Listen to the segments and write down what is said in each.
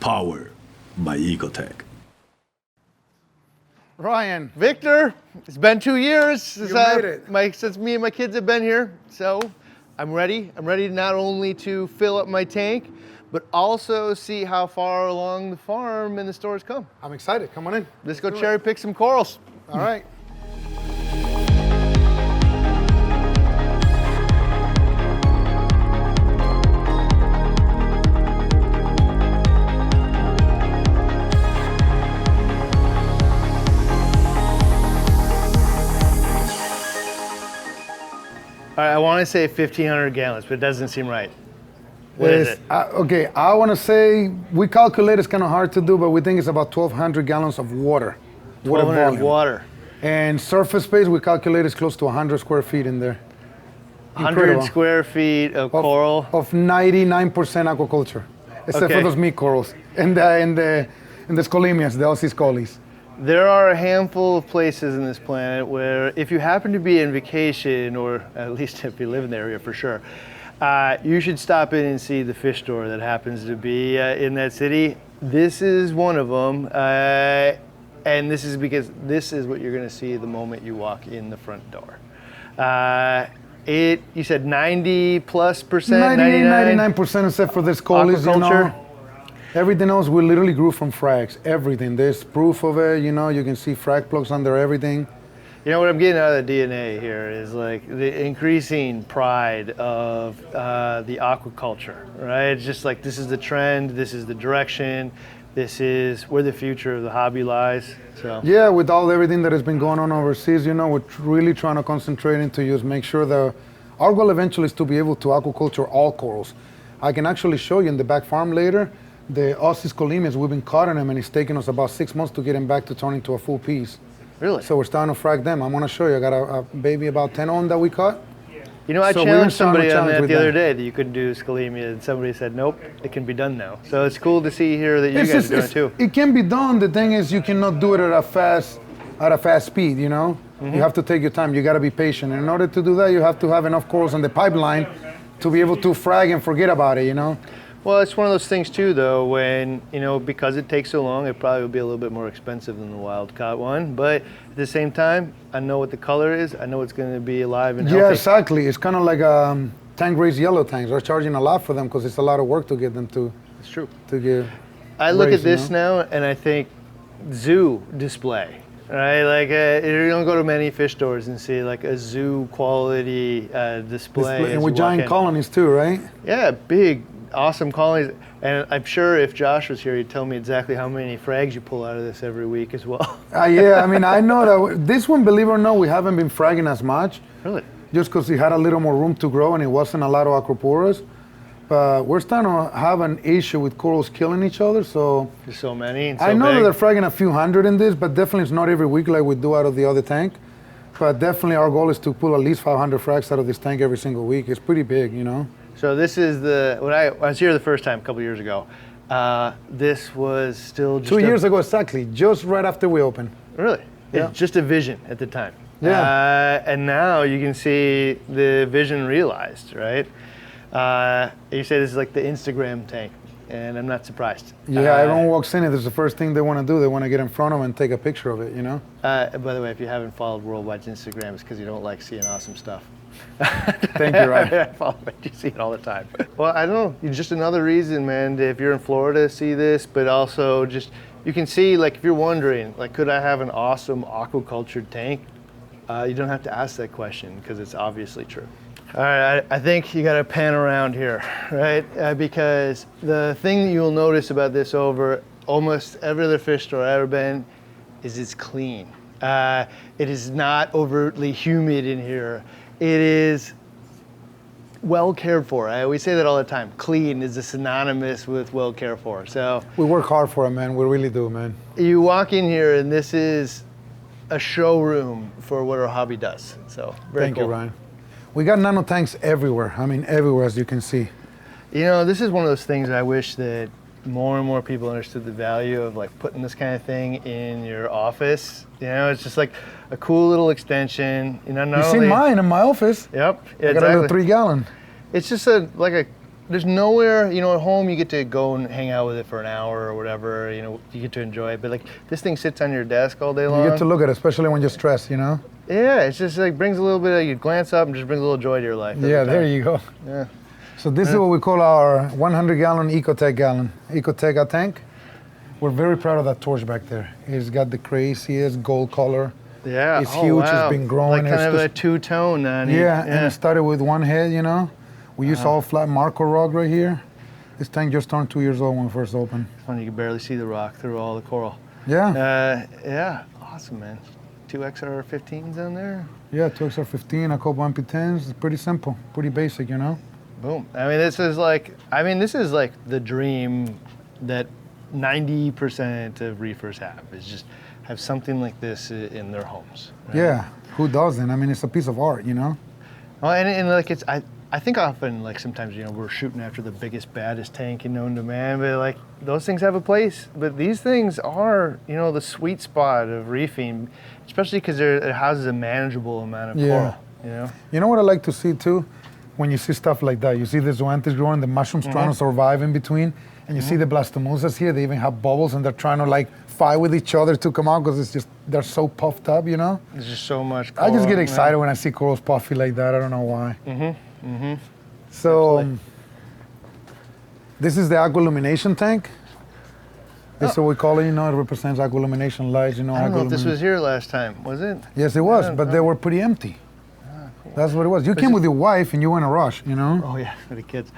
powered by Ecotech. Ryan. Victor, it's been 2 years since, made it. since me and my kids have been here. So I'm ready. I'm ready not only to fill up my tank, but also see how far along the farm and the stores come. I'm excited. Come on in. Let's go cherry pick some corals. All right. All right, I want to say 1,500 gallons, but it doesn't seem right. What is it? Okay, I want to say, we calculate it's kind of hard to do, but we think it's about 1,200 gallons of water. 1,200 volume. water. And surface space, we calculate is close to 100 square feet in there. 100 Incredible. square feet of coral. Of 99% aquaculture, except for those meat corals and the scholemias, the Aussie scolies. There are a handful of places in this planet where if you happen to be on vacation, or at least if you live in the area for sure, you should stop in and see the fish store that happens to be in that city. This is one of them, and this is because this is what you're going to see the moment you walk in the front door. You said 90+%? 99% except for the scolies, you know. Everything else we literally grew from frags, everything. There's proof of it, you know, you can see frag plugs under everything. You know what I'm getting out of the DNA here is like the increasing pride of the aquaculture, right? It's just like this is the trend, this is the direction, this is where the future of the hobby lies. So yeah, with everything that has been going on overseas, you know, we're really trying to concentrate into just make sure that our goal eventually is to be able to aquaculture all corals. I can actually show you in the back farm later. The Aussie scholemias, we've been cutting them, and it's taken us about 6 months to get them back to turn into a full piece. Really? So we're starting to frag them. I'm going to show you. I got a baby about 10 on that we cut. You know, I challenged somebody on that the other day that you could do scholemia, and somebody said, nope, it can be done now. So it's cool to see here that you guys are doing it too. It can be done. The thing is, you cannot do it at a fast speed, you know? Mm-hmm. You have to take your time. You got to be patient. And in order to do that, you have to have enough corals on the pipeline to be able to frag and forget about it, you know? Well, it's one of those things too, though, when, you know, because it takes so long, it probably will be a little bit more expensive than the wild caught one. But at the same time, I know what the color is. I know it's going to be alive and healthy. Yeah, exactly. It's kind of like tank raised yellow tanks. They're charging a lot for them because it's a lot of work to get them to. It's true. To get. I look at this now and I think zoo display. Right, like you don't go to many fish stores and see like a zoo quality display. And with giant colonies too, right? Yeah, big, awesome colonies. And I'm sure if Josh was here, he'd tell me exactly how many frags you pull out of this every week as well. Yeah, I mean, I know that this one, believe it or not, we haven't been fragging as much. Really? Just because it had a little more room to grow and it wasn't a lot of acroporas. But we're starting to have an issue with corals killing each other, so... There's so many and so I know big. that they're fragging a few hundred in this, but definitely it's not every week like we do out of the other tank. But definitely our goal is to pull at least 500 frags out of this tank every single week. It's pretty big, you know? So this is when I was here the first time a couple years ago, this was still just 2 years ago exactly, just right after we opened. Really? Yeah. It's just a vision at the time. Yeah. And now you can see the vision realized, right? You say this is like the Instagram tank, and I'm not surprised. Yeah, everyone walks in, it's the first thing they want to do. They want to get in front of it and take a picture of it, you know? By the way, if you haven't followed Worldwide's Instagram, it's because you don't like seeing awesome stuff. Thank you, Ryan. I follow it. You see it all the time. Well, I don't know. Just another reason, man, if you're in Florida, see this, but also just, you can see, like, if you're wondering, like, could I have an awesome aquaculture tank? You don't have to ask that question because it's obviously true. All right, I think you got to pan around here, right? Because the thing that you'll notice about this over almost every other fish store I've ever been is it's clean. It is not overtly humid in here. It is well cared for. I always say that all the time. Clean is synonymous with well cared for. So we work hard for it, man. We really do, man. You walk in here and this is a showroom for what our hobby does. So very Thank cool. you, Ryan. We got nano tanks everywhere. I mean, everywhere, as you can see. You know, this is one of those things I wish that more and more people understood the value of, like, putting this kind of thing in your office. You know, it's just like a cool little extension. You know, You see mine in my office. Yep. I got a little 3 gallon. It's just like a there's nowhere, you know, at home you get to go and hang out with it for an hour or whatever, you know, you get to enjoy it. But like this thing sits on your desk all day long. You get to look at it, especially when you're stressed, you know? Yeah, it's just like brings a little bit of, you glance up and just brings a little joy to your life. Yeah, there you go. Yeah. So this is what we call our 100-gallon Ecotech tank. We're very proud of that torch back there. It's got the craziest gold color. Yeah. It's huge, wow. it's been growing. Like kind of a two-tone then. Yeah, and it started with one head, you know? We use all flat Marco rock right here. This tank just turned 2 years old when we first opened. It's funny, you can barely see the rock through all the coral. Yeah. Yeah, awesome, man. 2 XR15s on there. Yeah, 2 XR15, a couple MP10s. It's pretty simple, pretty basic, you know? Boom. I mean, this is like the dream that 90% of reefers have, is just have something like this in their homes. Right? Yeah, who doesn't? I mean, it's a piece of art, you know? Well, and like I think often, like sometimes, you know, we're shooting after the biggest, baddest tank known to man, but like those things have a place. But these things are, you know, the sweet spot of reefing, especially because it houses a manageable amount of coral, you know? You know what I like to see too? When you see stuff like that, you see the zoanthids growing, the mushrooms trying to survive in between, and you see the blastomusas here, they even have bubbles and they're trying to like fight with each other to come out because it's just, they're so puffed up, you know? There's just so much coral. I just get excited when I see corals puffy like that, I don't know why. So, this is the aqualumination tank. This is what we call it, you know, it represents aqualumination lights, you know. I don't know if this was here last time, was it? Yes, it was, but they were pretty empty. Cool. That's what it was. You came with your wife and you went a rush, you know? Oh yeah, for the kids.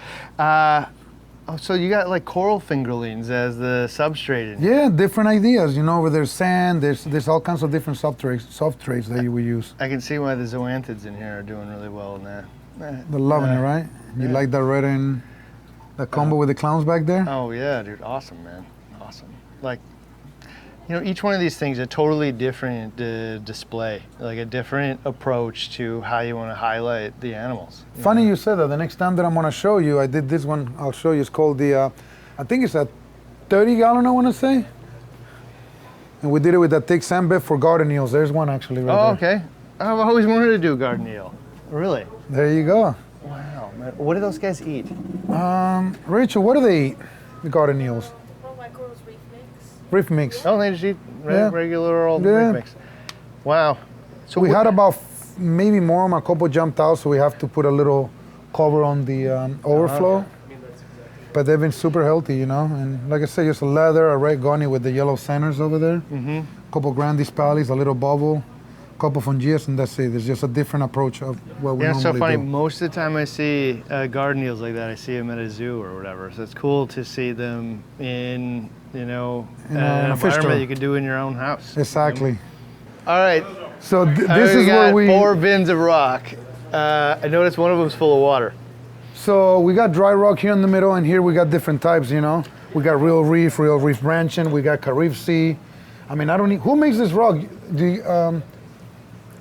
So you got like coral fingerlings as the substrate. Yeah, different ideas, you know, where there's sand, there's all kinds of different substrates that you would use. I can see why the zoanthids in here are doing really well in that. They're loving it, right? You like that red and the combo with the clowns back there? Oh yeah, dude, awesome, man, awesome. Like, you know, each one of these things a totally different display, like a different approach to how you want to highlight the animals. Funny you said that. The next time that I'm gonna show you, I did this one. I'll show you. It's called the, I think it's a 30-gallon. I want to say. And we did it with that thick sand bed for garden eels. There's one actually right there. Okay. I've always wanted to do garden eel. Really? There you go. Wow, man. What do those guys eat? Rachel, what do they eat? The garden eels. Oh, my girl's reef mix. Reef mix. Oh, they just eat regular old reef mix. Wow. So we had about maybe more. A couple jumped out, so we have to put a little cover on the overflow. But they've been super healthy, you know. And like I said, just a leather, a red gunny with the yellow centers over there. A couple Grandis Pallies, a little bubble, a couple Fungias, and that's it. There's just a different approach of what we normally do. Yeah, it's so funny. Most of the time I see garden eels like that, I see them at a zoo or whatever. So it's cool to see them in, you know, an environment you could do in your own house. Exactly. You know? All right. So this is where we 4 bins of rock. I noticed one of them's full of water. So we got dry rock here in the middle, and here we got different types, you know. We got real reef branching. We got Caribsea. I mean, I don't need, who makes this rock?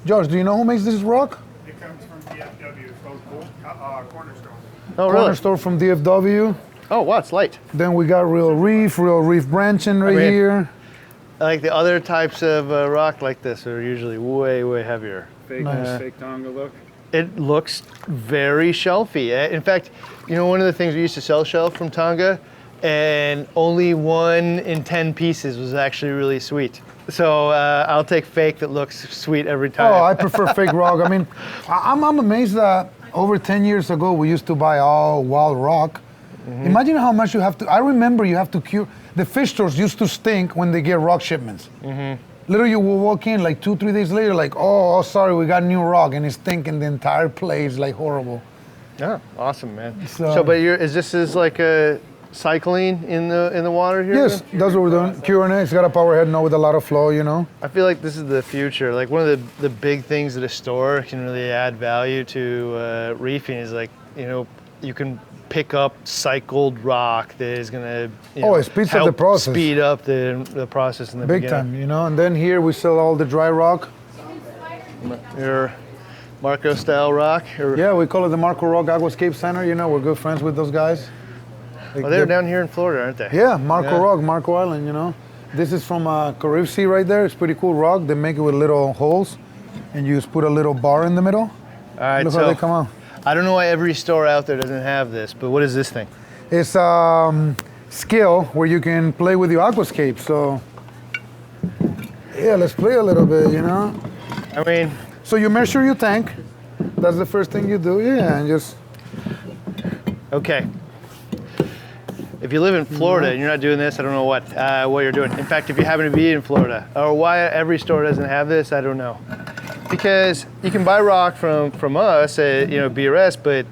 Josh, do you know who makes this rock? It comes from DFW. It's called Cornerstone. Oh, really? Cornerstone from DFW. Oh, wow, it's light. Then we got real reef branching right here. Like the other types of rock like this are usually way, way heavier. Fake Tonga look. It looks very shelfy. In fact, you know, one of the things we used to sell shelf from Tonga, and only 1 in 10 pieces was actually really sweet. So I'll take fake that looks sweet every time. Oh, I prefer fake rock. I mean, I'm amazed that over 10 years ago we used to buy all wild rock. Imagine how much you have to, I remember you have to cure, the fish stores used to stink when they get rock shipments. Literally you will walk in like 2-3 days later like, oh, sorry, we got new rock, and it's stinking the entire place like horrible. Yeah, awesome, man. So but is this like a cycling in the water here? Yes, that's what we're doing. Curing it. It's got a power head now with a lot of flow, you know. I feel like this is the future. Like one of the big things that a store can really add value to reefing is like, you know, you can pick up cycled rock that is gonna it speeds up the process. Speed up the process in the big beginning. time, you know. And then here we sell all the dry rock. Your Marco style rock. Yeah, we call it the Marco Rock Aquascape Center. You know, we're good friends with those guys. They're down here in Florida, aren't they? Yeah, Marco Rock, Marco Island, you know. This is from Caribsea right there. It's pretty cool rock. They make it with little holes, and you just put a little bar in the middle. All right, Look so how they come out. I don't know why every store out there doesn't have this, but what is this thing? It's skill where you can play with your aquascape. So yeah, let's play a little bit, you know. I mean, So you measure your tank. That's the first thing you do. Yeah, and just okay. If you live in Florida and you're not doing this, I don't know what you're doing. In fact, if you happen to be in Florida, or why every store doesn't have this, I don't know. Because you can buy rock from us at BRS, but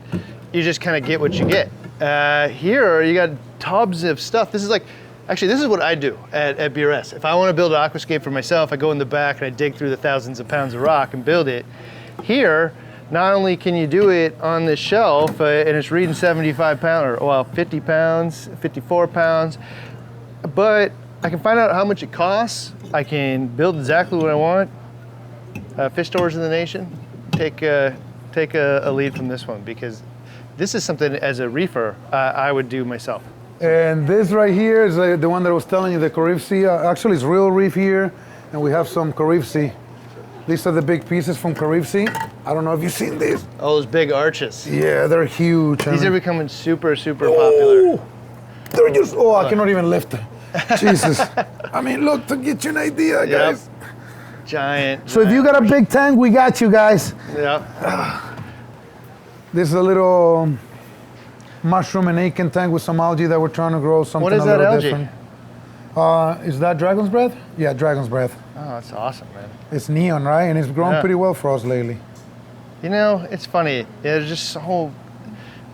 you just kind of get what you get. Here you got tubs of stuff. This is what I do at BRS. If I want to build an aquascape for myself, I go in the back and I dig through the thousands of pounds of rock and build it. Here, not only can you do it on this shelf, and it's reading 75 pounds, or well, 50 pounds, 54 pounds, but I can find out how much it costs. I can build exactly what I want. Fish stores in the nation, take a lead from this one, because this is something as a reefer I would do myself. And this right here is the one that I was telling you, the Caribsea. Actually, it's real reef here, and we have some Caribsea. These are the big pieces from Caribsea. I don't know if you've seen these. Oh, those big arches. Yeah, they're huge. These are becoming super, super popular. They're just, I cannot even lift them. Jesus. I mean, look, to get you an idea, guys. Giant. So if you got a big tank, we got you guys. Yeah. This is a little mushroom and acorn tank with some algae that we're trying to grow something What is a that little algae? different. Is that dragon's breath? Yeah, dragon's breath. Oh, that's awesome, man. It's neon, right? And it's grown pretty well for us lately. You know, it's funny. There's just so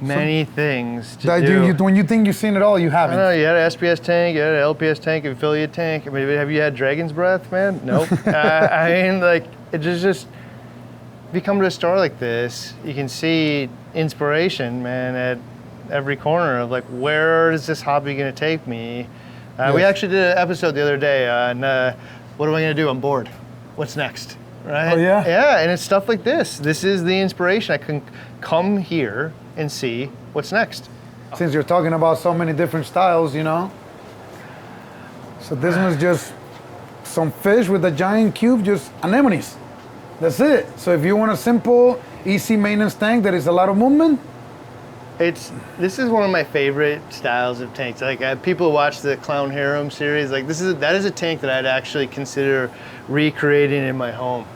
many things to do. When you think you've seen it all, you I haven't. know, you had an SPS tank, you had an LPS tank, an Euphilia tank. I mean, have you had dragon's breath, man? Nope. I mean, like, it just, if you come to a store like this, you can see inspiration, man, at every corner of like, where is this hobby gonna take me? We actually did an episode the other day on what am I gonna do? I'm bored. What's next? Right? Oh, yeah? Yeah, and it's stuff like this. This is the inspiration. I can come here and see what's next. Since you're talking about so many different styles, you know. So this one's just some fish with a giant cube, just anemones. That's it. So if you want a simple, easy maintenance tank that is a lot of movement, This is one of my favorite styles of tanks. Like people watch the Clown Harem series. Like that is a tank that I'd actually consider recreating in my home.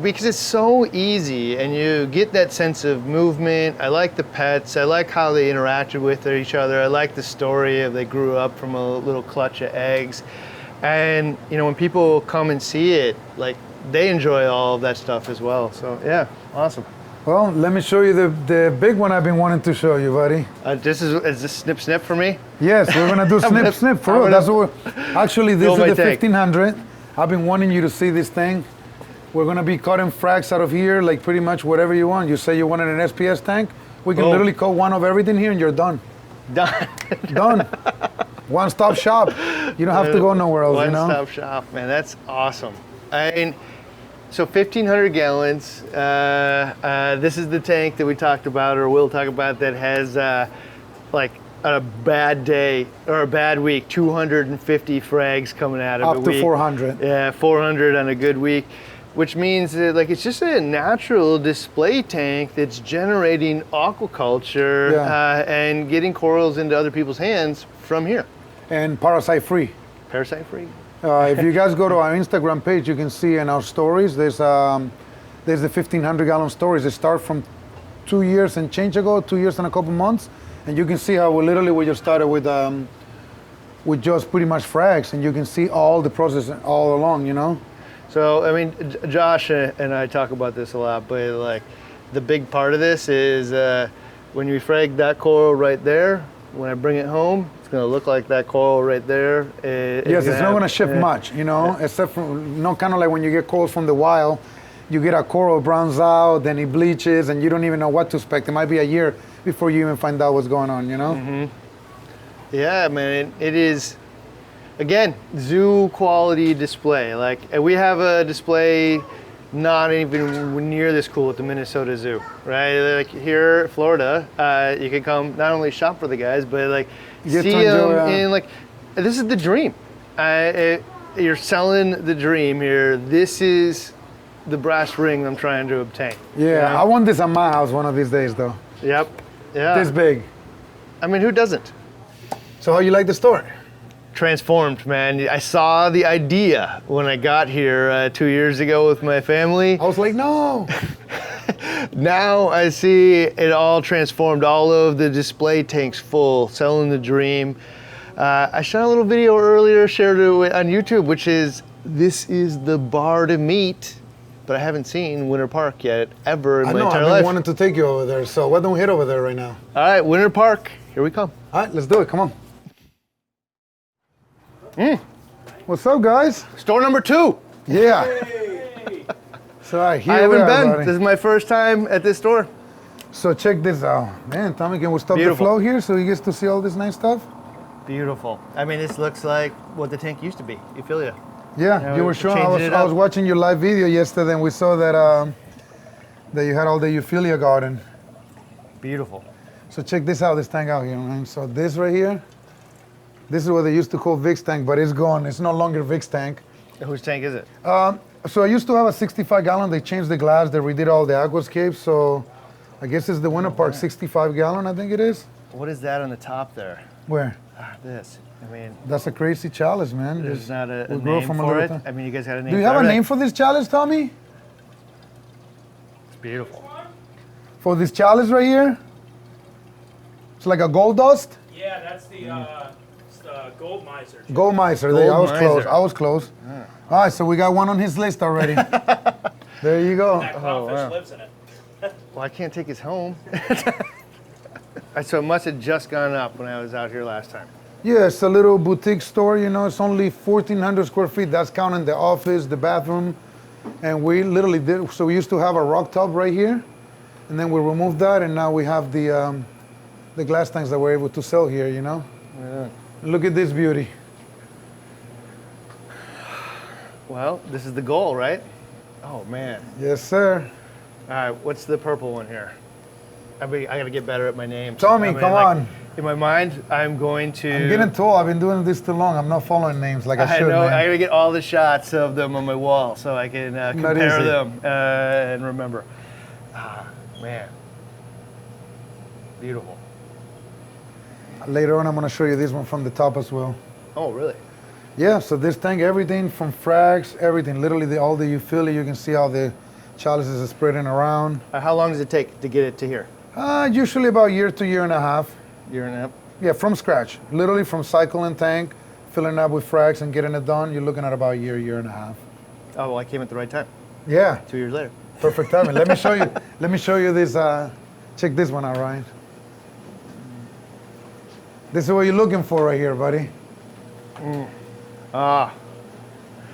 Because it's so easy and you get that sense of movement. I like the pets. I like how they interacted with each other. I like the story of they grew up from a little clutch of eggs. And when people come and see it, like they enjoy all of that stuff as well. So yeah, awesome. well, let me show you the big one I've been wanting to show you, buddy. Is this snip snip for me? Yes, we're gonna do snip snip for real. That's what actually this is the 1500. I've been wanting you to see this thing. We're gonna be cutting frags out of here, like pretty much whatever you want. You say you wanted an SPS tank, we can literally cut one of everything here and you're done. Done. Done. One-stop shop. You don't have to go nowhere else, you know? One-stop shop, man. That's awesome. So 1,500 gallons. This is the tank that we talked about, or will talk about, that has like a bad day or a bad week, 250 frags coming out of it. Up to 400. Yeah, 400 on a good week, which means that like it's just a natural display tank that's generating aquaculture and getting corals into other people's hands from here. And parasite free. Parasite free. If you guys go to our Instagram page, you can see in our stories, there's the 1,500 gallon stories. They start from 2 years and change ago, 2 years and a couple months. And you can see how we just started with just pretty much frags, and you can see all the process all along, you know? So, I mean, Josh and I talk about this a lot, but like the big part of this is when you frag that coral right there, when I bring it home, it's gonna look like that coral right there. Yes, it's not gonna shift much, you know, except for, kind of like when you get corals from the wild, you get a coral, browns out, then it bleaches, and you don't even know what to expect. It might be a year before you even find out what's going on, you know? Mm-hmm. Yeah, man, it is, again, zoo quality display. Like, we have a display not even near this cool at the Minnesota Zoo, right? Like here, Florida, you can come not only shop for the guys, but like see them in like, this is the dream. You're selling the dream here. This is the brass ring I'm trying to obtain. Yeah, I want this at my house one of these days, though. Yep. Yeah. This big. I mean, who doesn't? So how you like the store? Transformed, man. I saw the idea when I got here 2 years ago with my family. I was like, no. Now I see it all transformed. All of the display tanks full, selling the dream. I shot a little video earlier, shared it on YouTube, which is, this is the bar to meet, but I haven't seen Winter Park yet, ever in my entire I've life. been wanting to take you over there, so why don't we head over there right now? All right, Winter Park, here we come. All right, let's do it, come on. What's up, guys? Store number 2. Yeah. So, all right, here I haven't we are, been. buddy. This is my first time at this store. So check this out. Man, Tommy, can we stop the Beautiful. flow here so he gets to see all this nice stuff? Beautiful. I mean, this looks like what the tank used to be, Euphilia. Yeah, you we're were showing. changing it I up. was watching your live video yesterday, and we saw that that you had all the Euphilia garden. Beautiful. So check this out, this tank out here, man. So this right here, this is what they used to call Vic's tank, but it's gone. It's no longer Vic's tank. Whose tank is it? So I used to have a 65 gallon. They changed the glass. They redid all the aquascapes. So I guess it's the Winter Park 65 gallon, I think it is. What is that on the top there? Where? This. I mean, That's a crazy challenge, man. there's Just- not a we grow name from a for little it. thing. I mean, you guys got a name Do you for have a everything. name for this challenge, Tommy? It's beautiful. For this challenge right here? It's like a gold dust? Yeah, that's it's the gold miser. Gold miser. There, I Gold was close. miser. I was close. All right, so we got one on his list already. There you go. That clownfish wow. lives in it. Well, I can't take his home. So it must have just gone up when I was out here last time. Yeah, it's a little boutique store, you know. It's only 1,400 square feet. That's counting the office, the bathroom. And we literally did, so we used to have a rock tub right here. And then we removed that, and now we have the glass tanks that we're able to sell here, you know. Yeah. Look at this beauty. Well, this is the goal, right? Oh, man. Yes, sir. All right, what's the purple one here? I got to get better at my names. Tommy, I mean, come like, on. In my mind, I'm going to... I'm getting tall. I've been doing this too long. I'm not following names like I I should, know. man. I got to get all the shots of them on my wall so I can compare easy. them and remember. Ah, man. Beautiful. Later on, I'm going to show you this one from the top as well. Oh, really? Yeah, so this tank, everything from frags, everything, literally all the Euphilia, you can see how the chalices are spreading around. How long does it take to get it to here? Usually about year to year and a half. Year and a half? Yeah, from scratch. Literally from cycling tank, filling up with frags and getting it done, you're looking at about a year, year and a half. Oh, well, I came at the right time. Yeah, 2 years later. perfect timing. Let me show you. Let me show you this. Check this one out, Ryan. This is what you're looking for right here, buddy. Ah,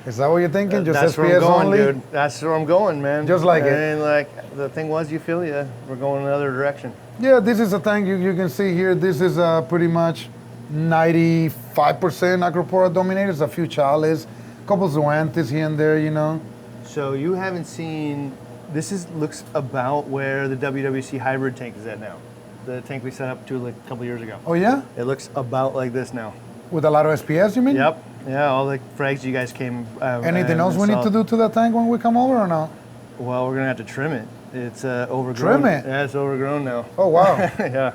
Is that what you're thinking? Just that's SPS where I'm going, only? dude. That's where I'm going, man. Just like it. And like, the thing was Euphilia. We're going another direction. Yeah, this is a tank you can see here. This is pretty much 95% Acropora dominated. A few chales, a couple zoanthes here and there, you know. So you haven't seen, looks about where the WWC hybrid tank is at now. The tank we set up to like a couple years ago. Oh yeah? It looks about like this now. With a lot of SPS, you mean? Yep. Yeah, all the frags you guys came. Anything else we need to do to that tank when we come over or not? Well, we're gonna have to trim it. It's overgrown. Trim it? Yeah, it's overgrown now. Oh wow. Yeah.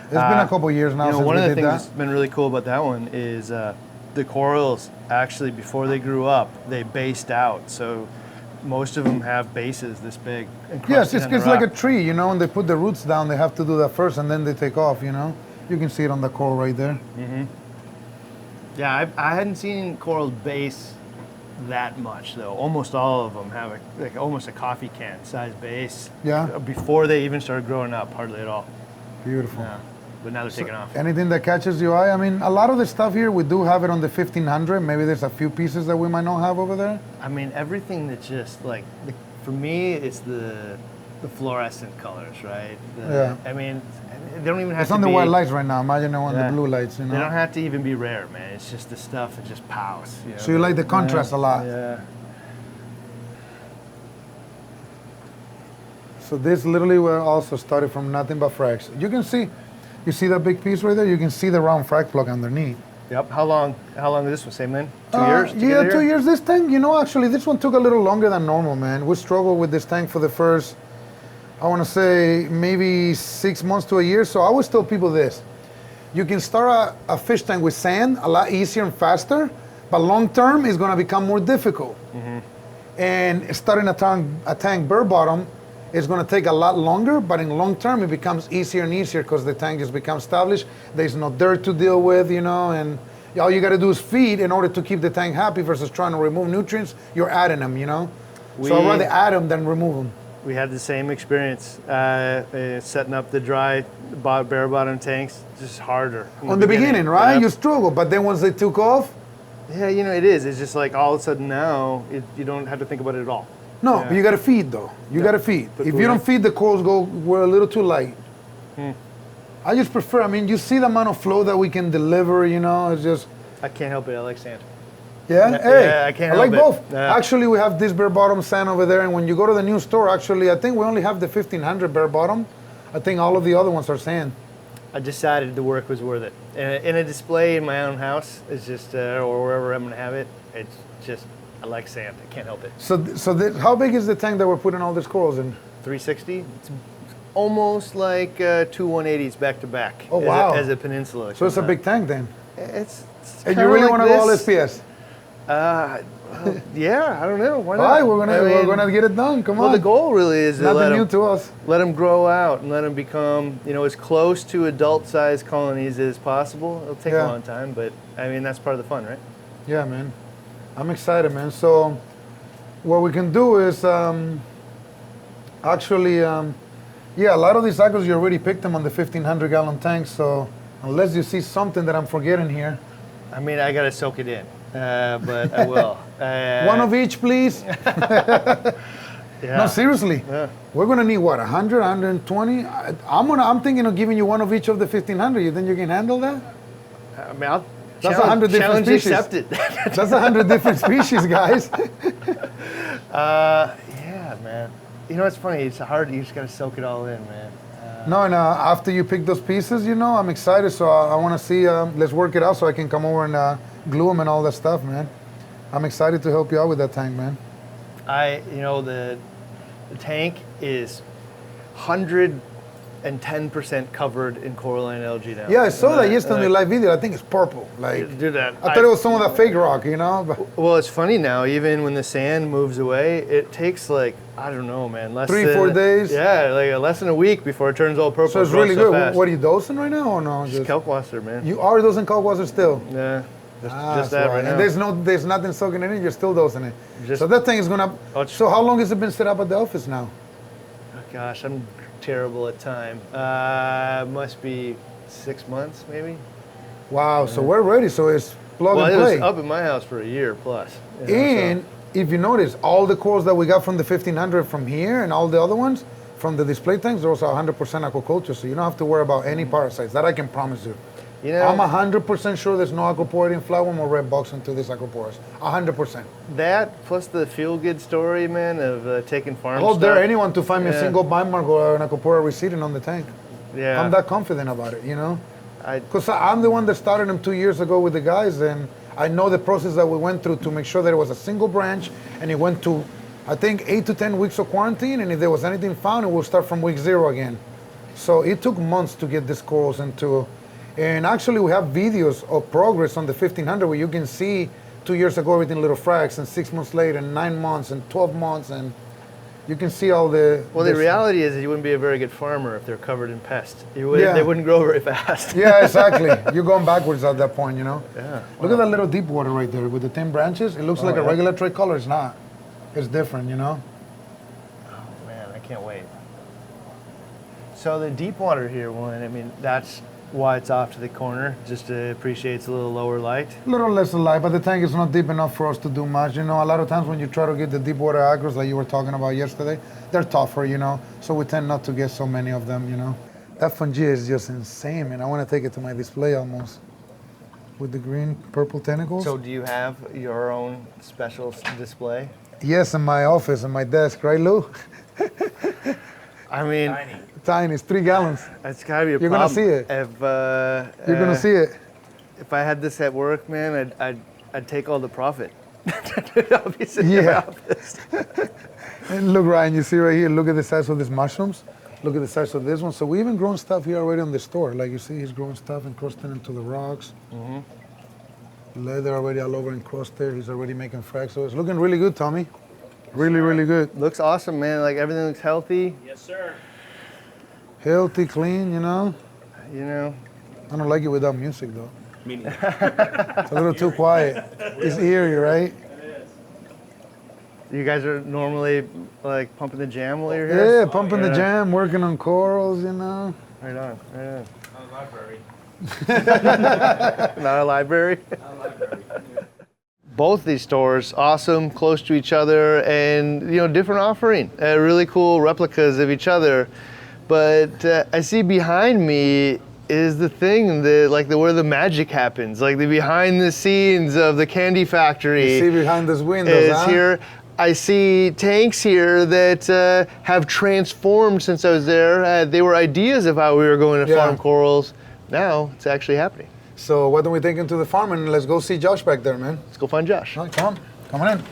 It's been a couple years now since One we of the did things that. that's been really cool about that one is the corals actually, before they grew up, they based out. So most of them have bases this big. Yes, encrusted in it's the like a rock. tree, you know, and they put the roots down. They have to do that first and then they take off, you know. You can see it on the coral right there. Yeah, I hadn't seen corals base that much though. Almost all of them have almost a coffee can size base. Yeah. Before they even started growing up, hardly at all. Beautiful. Yeah. But now they're taking off. Anything that catches your eye? I mean, a lot of the stuff here, we do have it on the 1500. Maybe there's a few pieces that we might not have over there. I mean, everything that's just like, for me, it's the fluorescent colors, right? Yeah. I mean, they don't even have It's to on the be, white lights right now. Imagine it on Yeah. the blue lights, you They don't know. have to even be rare, man. It's just the stuff that just pows. You know? So you like the contrast a lot. Yeah. So this literally will also started from nothing but frags. You can see, you see that big piece right there? You can see the round frag plug underneath. Yep. How long is this one? Same then? 2 years? to Yeah, get 2 here? years. This tank, you know, actually, this one took a little longer than normal, man. We struggled with this tank for the first, I want to say, maybe 6 months to a year. So I always tell people this. You can start a fish tank with sand a lot easier and faster, but long term it's going to become more difficult. And starting a tank bare bottom is going to take a lot longer, but in long term it becomes easier and easier because the tank just becomes established. There's no dirt to deal with, you know, and all you got to do is feed in order to keep the tank happy versus trying to remove nutrients. You're adding them, you know. So I'd rather add them than remove them. We had the same experience setting up the dry bare bottom tanks. Just harder On the beginning, right? Yeah. You struggle, but then once they took off, Yeah, you know, it is. It's just like all of a sudden now, you don't have to think about it at all. no, but you got to feed though. You got to feed. Put If food you don't in. feed, the corals we're a little too light. I just prefer. I mean, you see the amount of flow that we can deliver. You know, it's just. I can't help it. I like sand. Yeah, Yeah, hey, yeah, I can't I like help it. both. Yeah. Actually, we have this bare bottom sand over there, and when you go to the new store, actually, I think we only have the 1500 bare bottom. I think all of the other ones are sand. I decided the work was worth it. In a display in my own house, it's just, or wherever I'm gonna have it, it's just, I like sand. I can't help it. So how big is the tank that we're putting all these corals in? 360. It's almost like two 180s back to back. Oh, wow. As a peninsula. So it's a big tank then. It's And kinda you really like want to go all this. SPS? Well, yeah, I don't know. Why All not? right, I we're mean, gonna get it done. Come Well, on. the goal really is to Nothing new to us. let them grow out and let them become, you know, as close to adult-sized colonies as possible. It'll take Yeah. a long time, but I mean that's part of the fun, right? Yeah, man. I'm excited, man. So what we can do is actually, yeah, a lot of these aquas you already picked them on the 1500-gallon tanks. So unless you see something that I'm forgetting here, I mean, I gotta soak it in, but I will. one of each, please. Yeah. No, seriously. Yeah. We're gonna need what, 100, 120? I'm thinking of giving you one of each of the 1500. You think you can handle that? I mean, I'll That's 100 different challenge species. accepted. That's 100 different species, guys. Yeah, man. You know, it's funny. It's hard. You just gotta soak it all in, man. No, and after you pick those pieces, you know, I'm excited. So I want to see, let's work it out so I can come over and glue them and all that stuff, man. I'm excited to help you out with that tank, man. You know, the tank is 110% covered in coralline algae now. Yeah, I saw that yesterday in the live video. I think it's purple. Like, Do that. I thought it was some of that fake rock, you know? But Well, it's funny now. Even when the sand moves away, it takes like, I don't know, man, less 3-4 days? Yeah, like less than a week before it turns all purple. so it's grows really so good. fast. What are you dosing right now or no? Just kalkwasser, man. You are dosing kalkwasser still? Yeah, just That's that why. right And now. there's nothing soaking in it. You're still dosing it. Just- So that thing is gonna. Oh, So how long has it been set up at the office now? Oh, gosh, I'm terrible at time. Must be 6 months, maybe. Wow. So we're ready. So it's plug Well, and it was play. up in my house for a year plus. you know, And if you notice, all the corals that we got from the 1500 from here and all the other ones from the display tanks, they're also 100% aquaculture. So you don't have to worry about any parasites. That I can promise you. you know, I'm 100% sure there's no aquaporin flatworm or red box into this aquaporus. 100%. that plus the feel-good story, man, of taking farm I'll stuff. dare anyone to find me a Yeah. single bite mark or an aquapora receding on the tank. Yeah, I'm that confident about it, you know? I, Because I'm the one that started them 2 years ago with the guys, and I know the process that we went through to make sure that it was a single branch, and it went to, I think, 8 to 10 weeks of quarantine, and if there was anything found, it will start from week 0 again. So it took months to get these corals into, and actually we have videos of progress on the 1500 where you can see 2 years ago everything little frags, and 6 months later, and 9 months, and 12 months, and you can see all the... well, the this- reality is that you wouldn't be a very good farmer if they're covered in pests. Yeah. They wouldn't grow very fast. Yeah, exactly. You're going backwards at that point, you know? Yeah. Look at that little deep water right there with the 10 branches. It looks like a yeah. regular tricolor. It's not. It's different, you know? Man, I can't wait. So the deep water here one, I mean, that's why it's off to the corner, just appreciates a little lower light. A little less alive, but the tank is not deep enough for us to do much. You know, a lot of times when you try to get the deep water acros like you were talking about yesterday, they're tougher, you know? So we tend not to get so many of them, you know? That fungi is just insane, man. I want to take it to my display almost. With the green, purple tentacles. So do you have your own special display? Yes, in my office, in my desk, right, Lou? I mean, Tiny, it's 3 gallons. it's got to be a You're gonna problem. see it. If, You're going to see it. if I had this at work, man, I'd take all the profit. I'll be sitting in my Yeah. office. And look, Ryan, you see right here, look at the size of these mushrooms. Look at the size of this one. So we even grown stuff here already on the store. Like you see, he's growing stuff encrusted into the rocks. Leather already all over encrusted. He's already making frags. So it's looking really good, Tommy. Really, really good. Looks awesome, man. Like everything looks healthy. Yes, sir. Healthy, clean, you know. You know, I don't like it without music, though. Me neither. It's a little too quiet. It's eerie, right? you guys are normally like pumping the jam while you're here. Yeah, pumping the jam, working on corals, you know. Right on. Right on. Not a library. Not a library. Both these stores, awesome, close to each other, and you know, different offering, really cool replicas of each other. But I see behind me is the thing that, like, where the magic happens, like the behind the scenes of the candy factory. You see behind those windows, is huh? here. I see tanks here that have transformed since I was there. They were ideas of how we were going to Yeah. farm corals. Now it's actually happening. So why don't we take him to the farm and let's go see Josh back there, man? Let's go find Josh. All right, come on in.